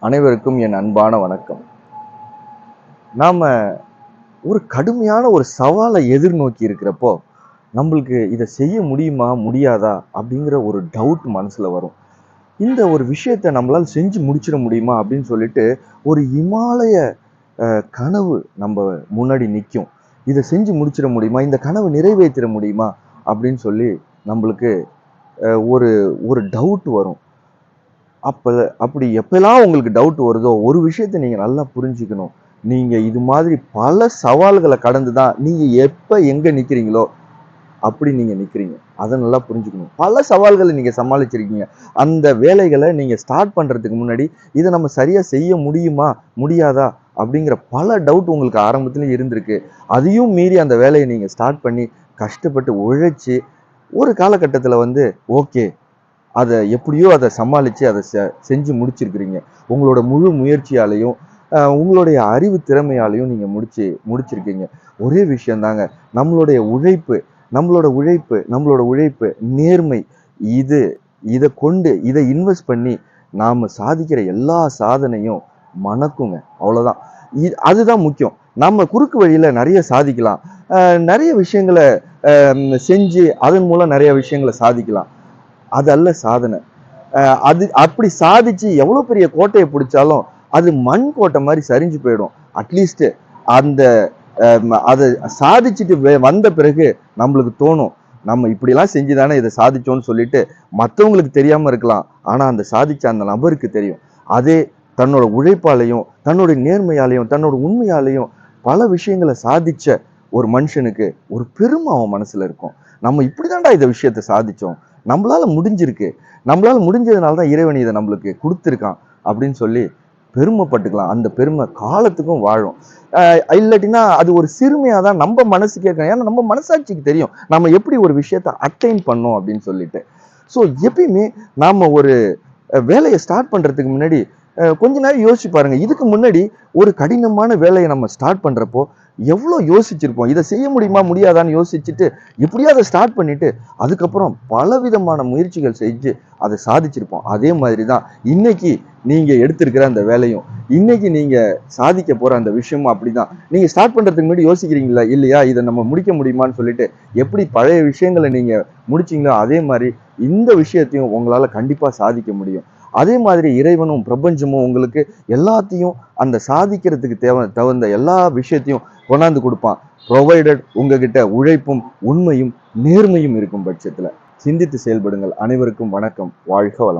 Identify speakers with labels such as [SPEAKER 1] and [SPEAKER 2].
[SPEAKER 1] அனைவருக்கும் என் அன்பான வணக்கம். நாம ஒரு கடுமையான ஒரு சவாலை எதிர்நோக்கி இருக்கிறப்போ, நம்மளுக்கு இதை செய்ய முடியுமா? முடியாதா? அப்படிங்கிற ஒரு டவுட் மனசுல வரும். இந்த ஒரு விஷயத்த நம்மளால செஞ்சு முடிச்சிட முடியுமா? அப்படின்னு சொல்லிட்டு ஒரு இமாலய கனவு நம்ம முன்னாடி நிக்கும். இதை செஞ்சு முடிச்சிட முடியுமா? இந்த கனவு நிறைவேற்றிட முடியுமா? அப்படின்னு சொல்லி நம்மளுக்கு ஒரு ஒரு டவுட் வரும். அப்ப அப்படி எப்பலாம் உங்களுக்கு டவுட் வருதோ, ஒரு விஷயத்த நீங்க நல்லா புரிஞ்சுக்கணும். நீங்க இது மாதிரி பல சவால்கள கடந்து தான் நீங்க எப்ப எங்க நிக்கிறீங்களோ, அப்படி நீங்க நிக்கிறீங்க. அத நல்லா புரிஞ்சுக்கணும். பல சவால்கள நீங்க சமாளிச்சிருக்கீங்க. அந்த வேலைகள நீங்க ஸ்டார்ட் பண்றதுக்கு முன்னாடி, இத நம்ம சரியா செய்ய முடியுமா? முடியாதா? அப்படிங்கிற பல டவுட் உங்களுக்கு ஆரம்பத்தில இருந்திருக்கு. அதையும் மீறி அந்த வேலைய நீங்க ஸ்டார்ட் பண்ணி, கஷ்டப்பட்டு உழைச்சு, ஒரு காலகட்டத்தில ஓகே. அத எப்படியோ சமாளிச்சு செஞ்சு முடிச்சிருக்கிறீங்க. உங்களோட முழு முயற்சியாலயும், உங்களுடைய அறிவு திறமையாலயும் நீங்க முடிச்சிருக்கீங்க. ஒரே விஷயம் தாங்க. நம்மளுடைய உழைப்பு நம்மளோட உழைப்பு, நேர்மை இது இத இன்வெஸ்ட் பண்ணி நாம சாதிக்கிற எல்லா சாதனையும் மணக்குங்க. அவ்வளோதான். அதுதான் முக்கியம். நம்ம குறுக்கு வழியில நெறைய சாதிக்கலாம். நெறைய விஷயங்கள செஞ்சு அதன் மூலம் நெறைய விஷயங்கள சாதிக்கலாம். அது அல்ல சாதனை. அது அப்படி சாதிச்சு எவ்வளோ பெரிய கோட்டைய புடிச்சாலும், அது மண் கோட்டை மாரி சரிஞ்சு போயிடும். அட்லீஸ்ட் அந்த அத சாதிச்சுட்டு வந்த பிறகு நம்மளுக்கு தோணும். நம்ம இப்படிலாம் செஞ்சு தானே இத சாதிச்சோம்னு சொல்லிட்டு, மத்தவங்களுக்கு தெரியாம இருக்கலாம். ஆனா அந்த சாதிச்ச அந்த நபருக்கு தெரியும். அதே தன்னோட உழைப்பாலயும், தன்னோட நேர்மையாலயும், தன்னோட உண்மையாலயும் பல விஷயங்கள சாதிச்ச ஒரு மனுஷனுக்கு ஒரு பெருமை அவன் மனசுல இருக்கும். நம்ம இப்படிதான்டா இந்த விஷயத்த சாதிச்சோம். நம்மளால முடிஞ்சிருக்கு. நம்மளால முடிஞ்சதுனால தான் இறைவன் இத நம்மளுக்கு குடுத்திருக்கான் அப்படின்னு சொல்லி பெருமைப்பட்டுக்கலாம். அந்த பெருமை காலத்துக்கும் வாழும். இல்லாட்டினா அது ஒரு சிறுமையா தான் நம்ம மனசு கேட்கும். ஏன்னா நம்ம மனசாட்சிக்கு தெரியும். நம்ம எப்படி ஒரு விஷயத்த அட்டைன் பண்ணோம் அப்படின்னு சொல்லிட்டு. ஸோ எப்பயுமே நாம ஒரு வேலைய ஸ்டார்ட் பண்றதுக்கு முன்னாடி கொஞ்ச நேரம் யோசிச்சு பாருங்க. இதுக்கு முன்னாடி ஒரு கடினமான வேலைய நம்ம ஸ்டார்ட் பண்றப்போ, எவ்வளோ யோசிச்சிருப்போம். இத செய்ய முடியுமா? முடியாதான்னு யோசிச்சுட்டு, எப்படியோ அத ஸ்டார்ட் பண்ணிட்டு, அதுக்கப்புறம் பலவிதமான முயற்சிகள் செஞ்சு அத சாதிச்சிருப்போம். அதே மாதிரி தான் இன்னைக்கு நீங்க எடுத்திருக்கிற அந்த வேலையும், இன்னைக்கு நீங்க சாதிக்க போற அந்த விஷயமும் அப்படிதான். நீங்க ஸ்டார்ட் பண்றதுக்கு முன்னாடி யோசிக்கிறீங்களா? இல்லையா? இத நம்ம முடிக்க முடியுமான்னு சொல்லிட்டு, எப்படி பழைய விஷயங்கள நீங்க முடிச்சீங்களோ, அதே மாரி இந்த விஷயத்தையும் உங்களால கண்டிப்பா சாதிக்க முடியும். அதே மாதிரி இறைவனும், பிரபஞ்சமும் உங்களுக்கு எல்லாத்தையும் அந்த சாதிக்கிறதுக்கு தகுந்த எல்லா விஷயத்தையும் கொண்டாந்து குடுப்பான். ப்ரொவைடட் உங்ககிட்ட உழைப்பும், உண்மையும், நேர்மையும் இருக்கும் பட்சத்துல. சிந்தித்து செயல்படுங்கள். அனைவருக்கும் வணக்கம். வாழ்க வளமுடன்.